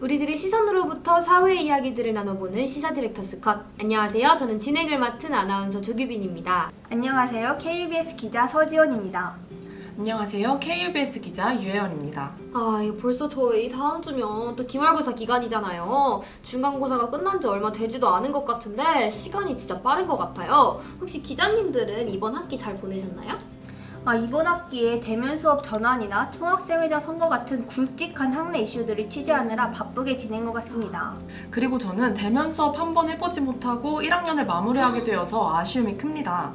우리들의 시선으로부터 사회 이야기들을 나눠보는 시사 디렉터스 컷. 안녕하세요. 저는 진행을 맡은 아나운서 조규빈입니다. 안녕하세요. KBS 기자 서지원입니다. 안녕하세요. KBS 기자 유혜연입니다. 이거 벌써 저희 다음 주면 또 기말고사 기간이잖아요. 중간고사가 끝난 지 얼마 되지도 않은 것 같은데 시간이 진짜 빠른 것 같아요. 혹시 기자님들은 이번 학기 잘 보내셨나요? 이번 학기에 대면 수업 전환이나 총학생회장 선거 같은 굵직한 학내 이슈들을 취재하느라 바쁘게 지낸 것 같습니다. 그리고 저는 대면 수업 한 번 해보지 못하고 1학년을 마무리하게 되어서 아쉬움이 큽니다.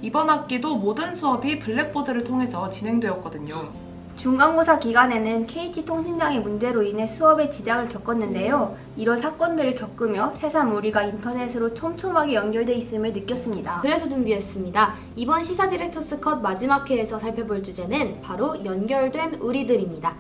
이번 학기도 모든 수업이 블랙보드를 통해서 진행되었거든요. 중간고사 기간에는 KT통신장의 문제로 인해 수업에 지장을 겪었는데요. 이런 사건들을 겪으며 새삼 우리가 인터넷으로 촘촘하게 연결돼 있음을 느꼈습니다. 그래서 준비했습니다. 이번 시사 디렉터스 컷 마지막 회에서 살펴볼 주제는 바로 연결된 우리들입니다.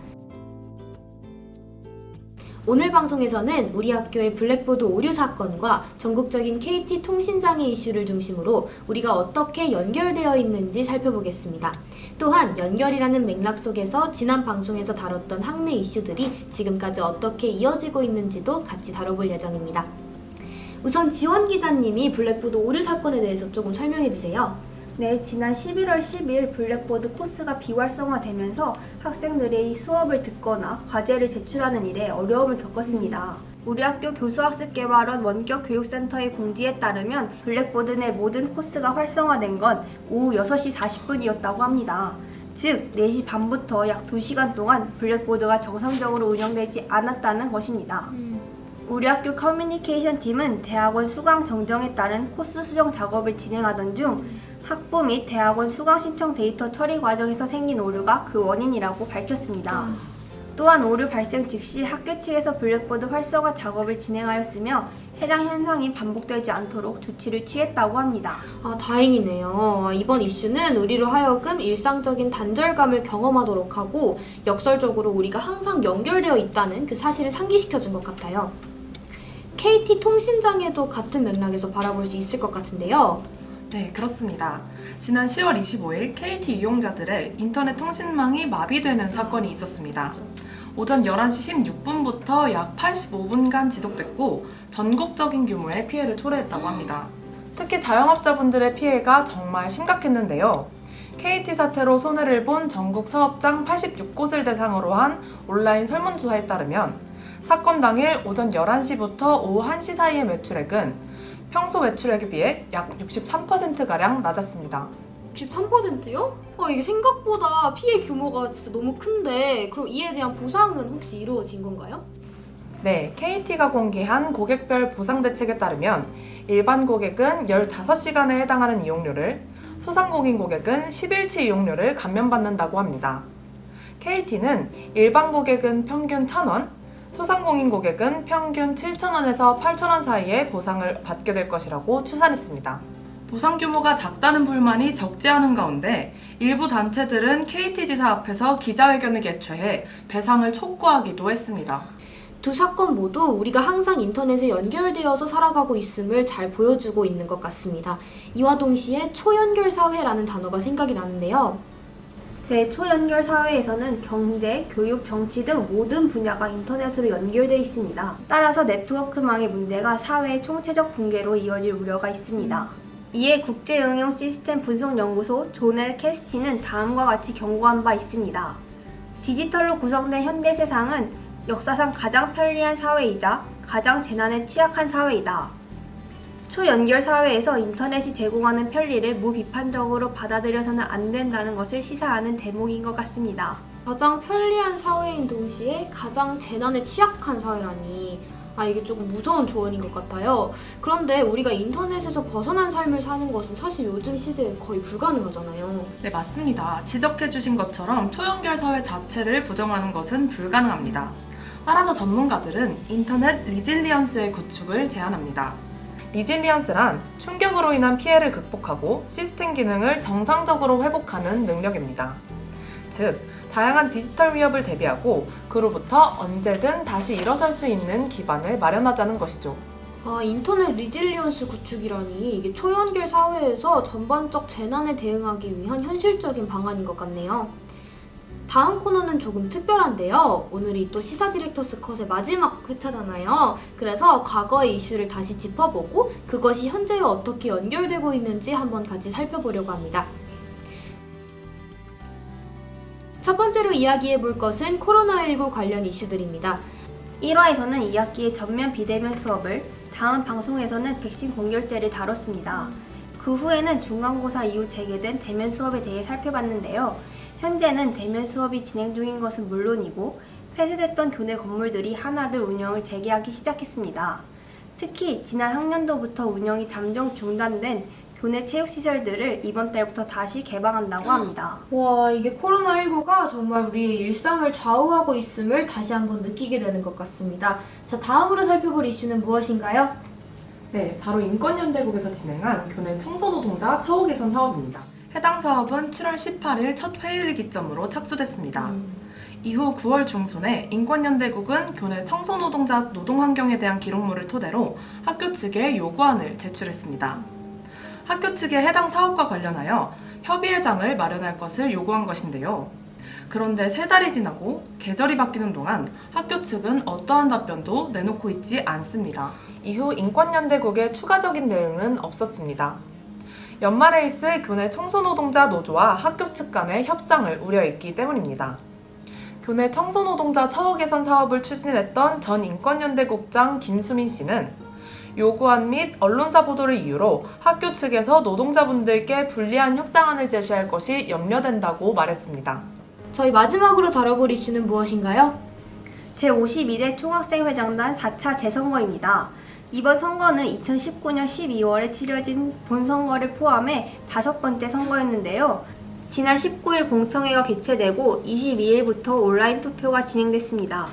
오늘 방송에서는 우리 학교의 블랙보드 오류 사건과 전국적인 KT 통신장애 이슈를 중심으로 우리가 어떻게 연결되어 있는지 살펴보겠습니다. 또한 연결이라는 맥락 속에서 지난 방송에서 다뤘던 학내 이슈들이 지금까지 어떻게 이어지고 있는지도 같이 다뤄볼 예정입니다. 우선 지원 기자님이 블랙보드 오류 사건에 대해서 조금 설명해 주세요. 네, 지난 11월 10일 블랙보드 코스가 비활성화되면서 학생들이 수업을 듣거나 과제를 제출하는 일에 어려움을 겪었습니다. 우리 학교 교수학습개발원 원격교육센터의 공지에 따르면 블랙보드 내 모든 코스가 활성화된 건 오후 6시 40분이었다고 합니다. 즉, 4시 반부터 약 2시간 동안 블랙보드가 정상적으로 운영되지 않았다는 것입니다. 우리 학교 커뮤니케이션 팀은 대학원 수강 정정에 따른 코스 수정 작업을 진행하던 중 학부 및 대학원 수강 신청 데이터 처리 과정에서 생긴 오류가 그 원인이라고 밝혔습니다. 또한 오류 발생 즉시 학교 측에서 블랙보드 활성화 작업을 진행하였으며 해당 현상이 반복되지 않도록 조치를 취했다고 합니다. 다행이네요. 이번 이슈는 우리로 하여금 일상적인 단절감을 경험하도록 하고 역설적으로 우리가 항상 연결되어 있다는 그 사실을 상기시켜 준 것 같아요. KT 통신장애도 같은 맥락에서 바라볼 수 있을 것 같은데요. 네, 그렇습니다. 지난 10월 25일 KT 이용자들의 인터넷 통신망이 마비되는 사건이 있었습니다. 오전 11시 16분부터 약 85분간 지속됐고 전국적인 규모의 피해를 초래했다고 합니다. 특히 자영업자분들의 피해가 정말 심각했는데요. KT 사태로 손해를 본 전국 사업장 86곳을 대상으로 한 온라인 설문조사에 따르면 사건 당일 오전 11시부터 오후 1시 사이의 매출액은 평소 매출액에 비해 약 63%가량 낮았습니다. 63%요? 이게 생각보다 피해 규모가 진짜 너무 큰데 그럼 이에 대한 보상은 혹시 이루어진 건가요? 네, KT가 공개한 고객별 보상 대책에 따르면 일반 고객은 15시간에 해당하는 이용료를, 소상공인 고객은 10일치 이용료를 감면받는다고 합니다. KT는 일반 고객은 평균 1,000원, 소상공인 고객은 평균 7,000원에서 8,000원 사이의 보상을 받게 될 것이라고 추산했습니다. 보상 규모가 작다는 불만이 적지 않은 가운데 일부 단체들은 KT지사 앞에서 기자회견을 개최해 배상을 촉구하기도 했습니다. 두 사건 모두 우리가 항상 인터넷에 연결되어서 살아가고 있음을 잘 보여주고 있는 것 같습니다. 이와 동시에 초연결 사회라는 단어가 생각이 나는데요. 네, 초연결 사회에서는 경제, 교육, 정치 등 모든 분야가 인터넷으로 연결되어 있습니다. 따라서 네트워크망의 문제가 사회의 총체적 붕괴로 이어질 우려가 있습니다. 이에 국제응용 시스템 분석연구소 존엘 캐스티는 다음과 같이 경고한 바 있습니다. 디지털로 구성된 현대 세상은 역사상 가장 편리한 사회이자 가장 재난에 취약한 사회이다. 초연결 사회에서 인터넷이 제공하는 편리를 무비판적으로 받아들여서는 안 된다는 것을 시사하는 대목인 것 같습니다. 가장 편리한 사회인 동시에 가장 재난에 취약한 사회라니 이게 조금 무서운 조언인 것 같아요. 그런데 우리가 인터넷에서 벗어난 삶을 사는 것은 사실 요즘 시대에 거의 불가능하잖아요. 네, 맞습니다. 지적해주신 것처럼 초연결 사회 자체를 부정하는 것은 불가능합니다. 따라서 전문가들은 인터넷 리질리언스의 구축을 제안합니다. 리질리언스란 충격으로 인한 피해를 극복하고 시스템 기능을 정상적으로 회복하는 능력입니다. 즉, 다양한 디지털 위협을 대비하고 그로부터 언제든 다시 일어설 수 있는 기반을 마련하자는 것이죠. 인터넷 리질리언스 구축이라니 이게 초연결 사회에서 전반적 재난에 대응하기 위한 현실적인 방안인 것 같네요. 다음 코너는 조금 특별한데요. 오늘이 또 시사 디렉터스 컷의 마지막 회차잖아요. 그래서 과거의 이슈를 다시 짚어보고 그것이 현재로 어떻게 연결되고 있는지 한번 같이 살펴보려고 합니다. 첫 번째로 이야기해 볼 것은 코로나19 관련 이슈들입니다. 1화에서는 2학기의 전면 비대면 수업을, 다음 방송에서는 백신 공결제를 다뤘습니다. 그 후에는 중간고사 이후 재개된 대면 수업에 대해 살펴봤는데요. 현재는 대면 수업이 진행 중인 것은 물론이고 폐쇄됐던 교내 건물들이 하나둘 운영을 재개하기 시작했습니다. 특히 지난 학년도부터 운영이 잠정 중단된 교내 체육시설들을 이번 달부터 다시 개방한다고 합니다. 와, 이게 코로나19가 정말 우리의 일상을 좌우하고 있음을 다시 한번 느끼게 되는 것 같습니다. 자, 다음으로 살펴볼 이슈는 무엇인가요? 네, 바로 인권연대국에서 진행한 교내 청소노동자 처우 개선 사업입니다. 해당 사업은 7월 18일 첫 회의를 기점으로 착수됐습니다. 이후 9월 중순에 인권연대국은 교내 청소노동자 노동환경에 대한 기록물을 토대로 학교 측에 요구안을 제출했습니다. 학교 측에 해당 사업과 관련하여 협의회장을 마련할 것을 요구한 것인데요. 그런데 3달이 지나고 계절이 바뀌는 동안 학교 측은 어떠한 답변도 내놓고 있지 않습니다. 이후 인권연대국의 추가적인 대응은 없었습니다. 연말에 있을 교내 청소노동자 노조와 학교 측 간의 협상을 우려했기 때문입니다. 교내 청소노동자 처우 개선 사업을 추진했던 전 인권연대국장 김수민 씨는 요구안 및 언론사 보도를 이유로 학교 측에서 노동자분들께 불리한 협상안을 제시할 것이 염려된다고 말했습니다. 저희 마지막으로 다뤄볼 이슈는 무엇인가요? 제52대 총학생회장단 4차 재선거입니다. 이번 선거는 2019년 12월에 치러진 본선거를 포함해 5번째 선거였는데요. 지난 19일 공청회가 개최되고 22일부터 온라인 투표가 진행됐습니다.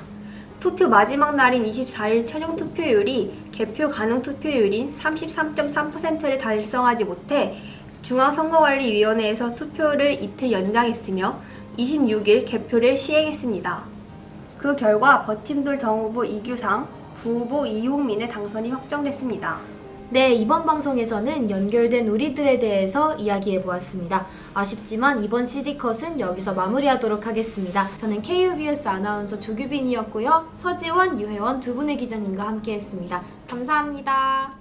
투표 마지막 날인 24일 최종 투표율이 개표 가능 투표율인 33.3%를 달성하지 못해 중앙선거관리위원회에서 투표를 이틀 연장했으며 26일 개표를 시행했습니다. 그 결과 버팀돌 정후보 이규상, 부후보 이홍민의 당선이 확정됐습니다. 네, 이번 방송에서는 연결된 우리들에 대해서 이야기해보았습니다. 아쉽지만 이번 CD컷은 여기서 마무리하도록 하겠습니다. 저는 KUBS 아나운서 조규빈이었고요. 서지원, 유혜원 두 분의 기자님과 함께했습니다. 감사합니다.